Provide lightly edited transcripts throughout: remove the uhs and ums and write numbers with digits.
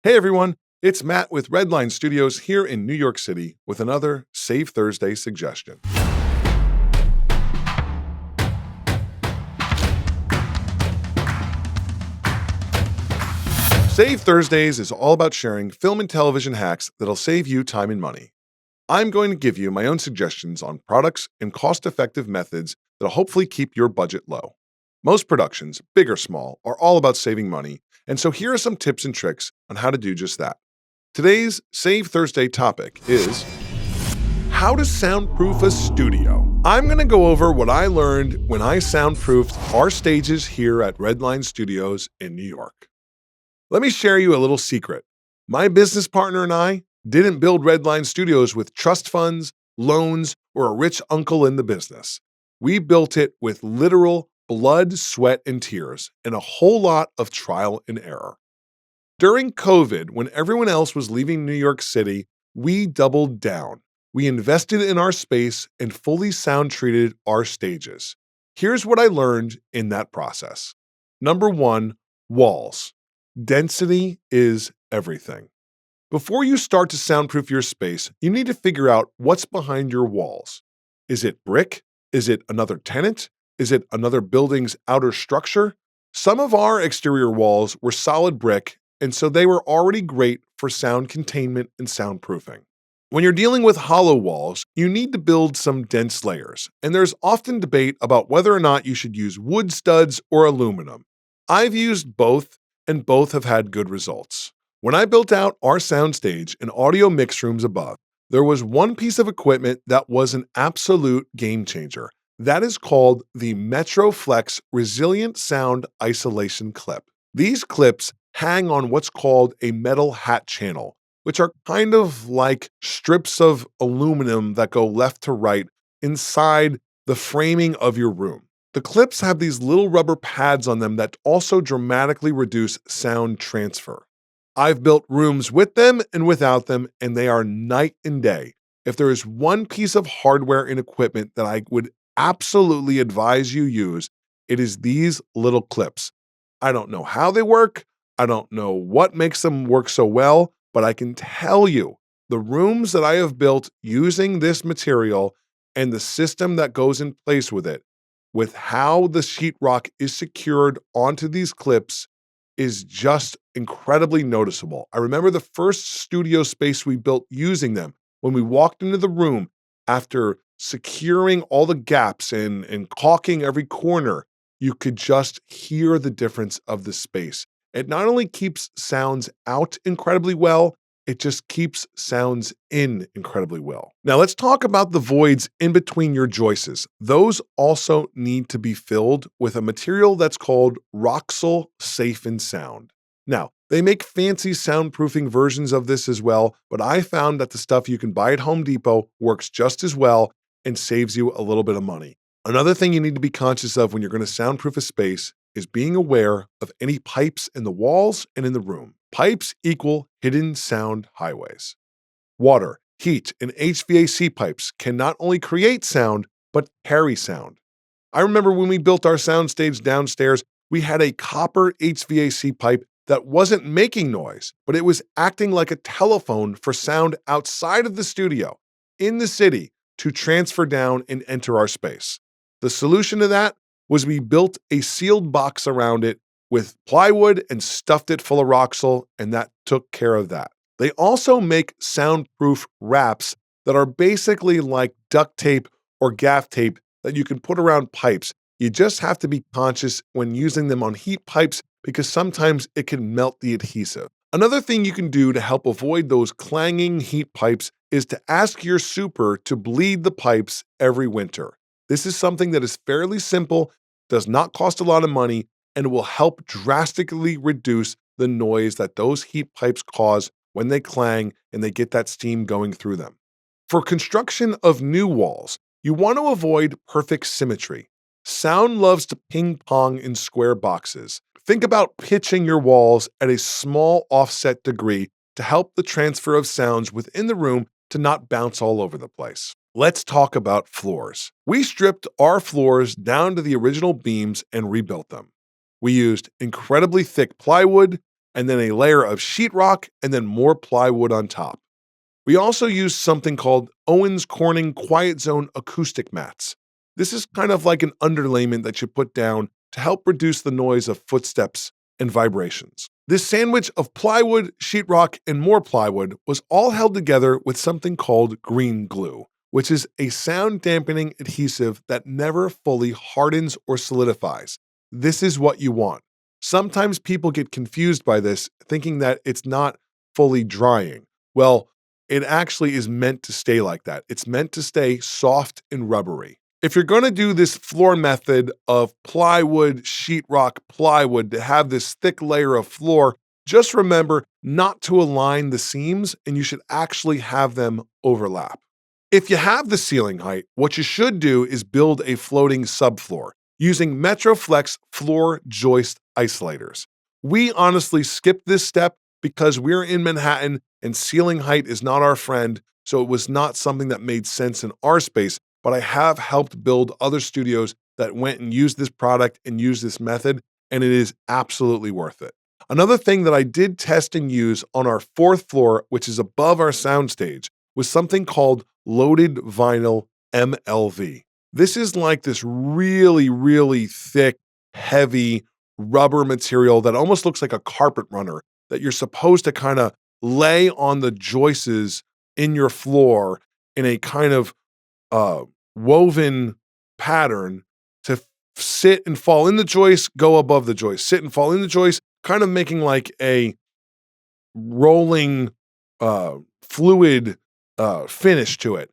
Hey everyone, it's Matt with Redline Studios here in New York City with another Save Thursday suggestion. Save Thursdays is all about sharing film and television hacks that'll save you time and money. I'm going to give you my own suggestions on products and cost-effective methods that'll hopefully keep your budget low. Most productions, big or small, are all about saving money, and so here are some tips and tricks on how to do just that. Today's Save Thursday topic is how to soundproof a studio. I'm going to go over what I learned when I soundproofed our stages here at Redline Studios in New York. Let me share you a little secret. My business partner and I didn't build Redline Studios with trust funds, loans, or a rich uncle in the business. We built it with literal blood, sweat, and tears, and a whole lot of trial and error. During COVID, when everyone else was leaving New York City, we doubled down. We invested in our space and fully sound treated our stages. Here's what I learned in that process. Number one, walls. Density is everything. Before you start to soundproof your space, you need to figure out what's behind your walls. Is it brick? Is it another tenant? Is it another building's outer structure? Some of our exterior walls were solid brick, and so they were already great for sound containment and soundproofing. When you're dealing with hollow walls, you need to build some dense layers, and there's often debate about whether or not you should use wood studs or aluminum. I've used both, and both have had good results. When I built out our soundstage and audio mix rooms above, there was one piece of equipment that was an absolute game changer. That is called the MetroFlex Resilient Sound Isolation Clip. These clips hang on what's called a metal hat channel, which are kind of like strips of aluminum that go left to right inside the framing of your room. The clips have these little rubber pads on them that also dramatically reduce sound transfer. I've built rooms with them and without them, and they are night and day. If there is one piece of hardware and equipment that I would absolutely advise you use, it is these little clips. I don't know how they work. I don't know what makes them work so well, but I can tell you the rooms that I have built using this material and the system that goes in place with it, with how the sheetrock is secured onto these clips, is just incredibly noticeable. I remember the first studio space we built using them. When we walked into the room, after securing all the gaps and caulking every corner, you could just hear the difference of the space. It not only keeps sounds out incredibly well, it just keeps sounds in incredibly well. Now let's talk about the voids in between your joists. Those also need to be filled with a material that's called Roxul Safe and Sound. Now, they make fancy soundproofing versions of this as well, but I found that the stuff you can buy at Home Depot works just as well and saves you a little bit of money. Another thing you need to be conscious of when you're going to soundproof a space is being aware of any pipes in the walls and in the room. Pipes equal hidden sound highways. Water, heat, and HVAC pipes can not only create sound, but carry sound. I remember when we built our soundstage downstairs, we had a copper HVAC pipe that wasn't making noise, but it was acting like a telephone for sound outside of the studio, in the city, to transfer down and enter our space. The solution to that was we built a sealed box around it with plywood and stuffed it full of Roxul, and that took care of that. They also make soundproof wraps that are basically like duct tape or gaff tape that you can put around pipes. You just have to be conscious when using them on heat pipes because sometimes it can melt the adhesive. Another thing you can do to help avoid those clanging heat pipes is to ask your super to bleed the pipes every winter. This is something that is fairly simple, does not cost a lot of money, and will help drastically reduce the noise that those heat pipes cause when they clang and they get that steam going through them. For construction of new walls, you want to avoid perfect symmetry. Sound loves to ping pong in square boxes. Think about pitching your walls at a small offset degree to help the transfer of sounds within the room to not bounce all over the place. Let's talk about floors. We stripped our floors down to the original beams and rebuilt them. We used incredibly thick plywood, and then a layer of sheetrock, and then more plywood on top. We also use something called Owens Corning Quiet Zone acoustic mats. This is kind of like an underlayment that you put down to help reduce the noise of footsteps and vibrations. This sandwich of plywood, sheetrock, and more plywood was all held together with something called green glue, which is a sound dampening adhesive that never fully hardens or solidifies. This is what you want. Sometimes people get confused by this, thinking that it's not fully drying. Well, it actually is meant to stay like that. It's meant to stay soft and rubbery. If you're going to do this floor method of plywood, sheetrock, plywood to have this thick layer of floor, just remember not to align the seams, and you should actually have them overlap. If you have the ceiling height, what you should do is build a floating subfloor using Metroflex floor joist isolators. We honestly skipped this step because we're in Manhattan and ceiling height is not our friend, so it was not something that made sense in our space, but I have helped build other studios that went and used this product and used this method, and it is absolutely worth it. Another thing that I did test and use on our 4th floor, which is above our soundstage, was something called loaded vinyl MLV. This is like this really, really thick, heavy rubber material that almost looks like a carpet runner that you're supposed to kind of lay on the joists in your floor in a kind of woven pattern to sit and fall in the joist, go above the joist, sit and fall in the joist, kind of making like a rolling fluid finish to it.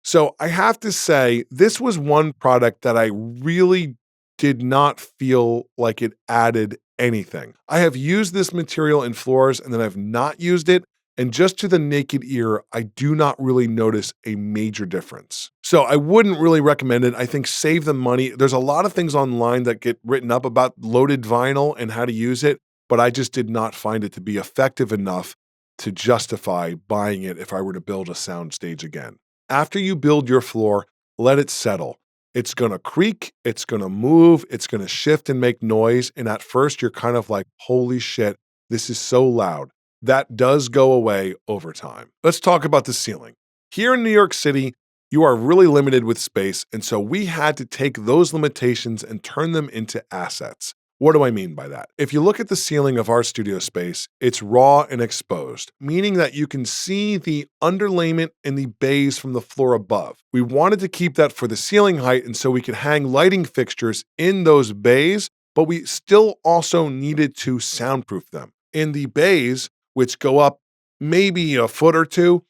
So I have to say, this was one product that I really did not feel like it added anything. I have used this material in floors and then I've not used it. And just to the naked ear, I do not really notice a major difference. So I wouldn't really recommend it. I think save the money. There's a lot of things online that get written up about loaded vinyl and how to use it, but I just did not find it to be effective enough to justify buying it if I were to build a soundstage again. After you build your floor, let it settle. It's going to creak, it's going to move, it's going to shift and make noise. And at first, you're kind of like, holy shit, this is so loud. That does go away over time. Let's talk about the ceiling. Here in New York City, you are really limited with space, and so we had to take those limitations and turn them into assets. What do I mean by that? If you look at the ceiling of our studio space, it's raw and exposed, meaning that you can see the underlayment and the bays from the floor above. We wanted to keep that for the ceiling height, and so we could hang lighting fixtures in those bays, but we still also needed to soundproof them. In the bays, which go up maybe a foot or two,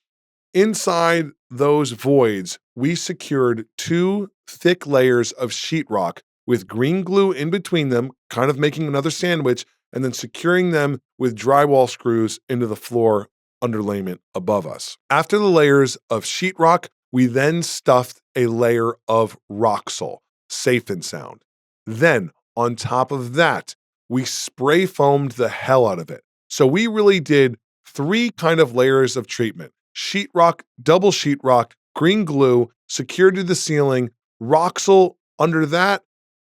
inside those voids, we secured 2 thick layers of sheetrock with green glue in between them, kind of making another sandwich, and then securing them with drywall screws into the floor underlayment above us. After the layers of sheetrock, we then stuffed a layer of Roxol, safe and sound. Then, on top of that, we spray foamed the hell out of it. So we really did 3 kind of layers of treatment: sheetrock, double sheetrock, green glue, secured to the ceiling, Roxol under that,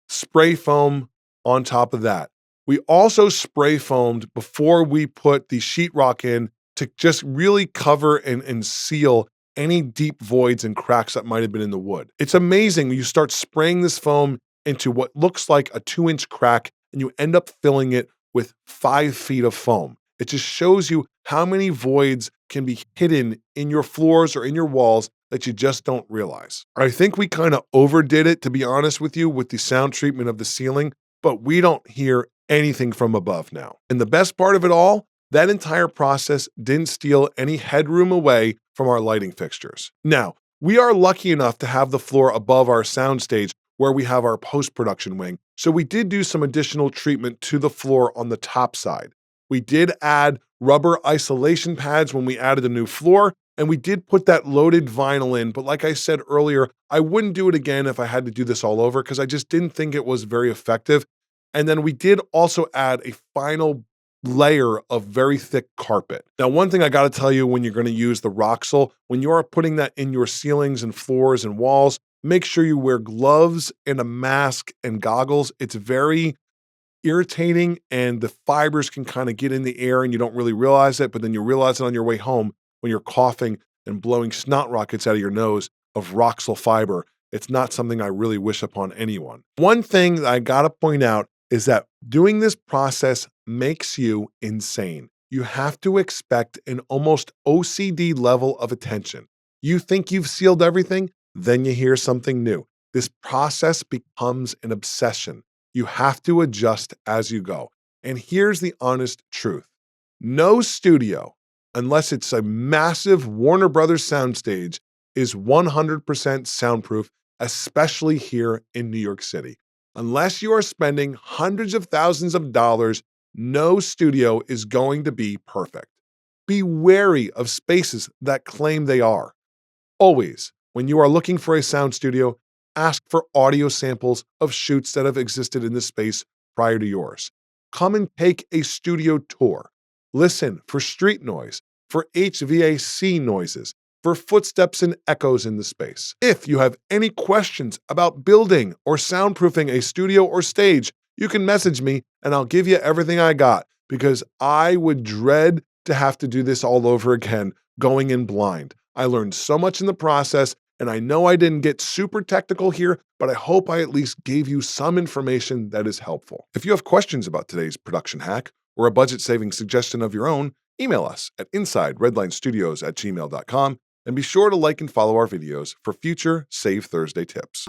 spray foam on top of that. We also spray foamed before we put the sheetrock in to just really cover and seal any deep voids and cracks that might have been in the wood. It's amazing when you start spraying this foam into what looks like a 2-inch crack and you end up filling it with 5 feet of foam. It just shows you how many voids can be hidden in your floors or in your walls that you just don't realize. I think we kind of overdid it, to be honest with you, with the sound treatment of the ceiling, but we don't hear anything from above now. And the best part of it all, that entire process didn't steal any headroom away from our lighting fixtures. Now, we are lucky enough to have the floor above our soundstage where we have our post-production wing, so we did do some additional treatment to the floor on the top side. We did add rubber isolation pads when we added a new floor, and we did put that loaded vinyl in, but like I said earlier, I wouldn't do it again if I had to do this all over because I just didn't think it was very effective. And then we did also add a final layer of very thick carpet. Now, one thing I got to tell you when you're going to use the Roxol, when you are putting that in your ceilings and floors and walls, make sure you wear gloves and a mask and goggles. It's very irritating and the fibers can kind of get in the air and you don't really realize it, but then you realize it on your way home when you're coughing and blowing snot rockets out of your nose of Roxol fiber. It's not something I really wish upon anyone. One thing that I gotta point out is that doing this process makes you insane. You have to expect an almost OCD level of attention. You think you've sealed everything, then you hear something new. This process becomes an obsession. You have to adjust as you go. And here's the honest truth. No studio, unless it's a massive Warner Brothers soundstage, is 100% soundproof, especially here in New York City. Unless you are spending hundreds of thousands of dollars, no studio is going to be perfect. Be wary of spaces that claim they are. Always, when you are looking for a sound studio, ask for audio samples of shoots that have existed in the space prior to yours. Come and take a studio tour. Listen for street noise, for HVAC noises, for footsteps and echoes in the space. If you have any questions about building or soundproofing a studio or stage, you can message me and I'll give you everything I got, because I would dread to have to do this all over again, going in blind. I learned so much in the process, and I know I didn't get super technical here, but I hope I at least gave you some information that is helpful. If you have questions about today's production hack or a budget-saving suggestion of your own, email us at insideredlinestudios@gmail.com, and be sure to like and follow our videos for future Save Thursday tips.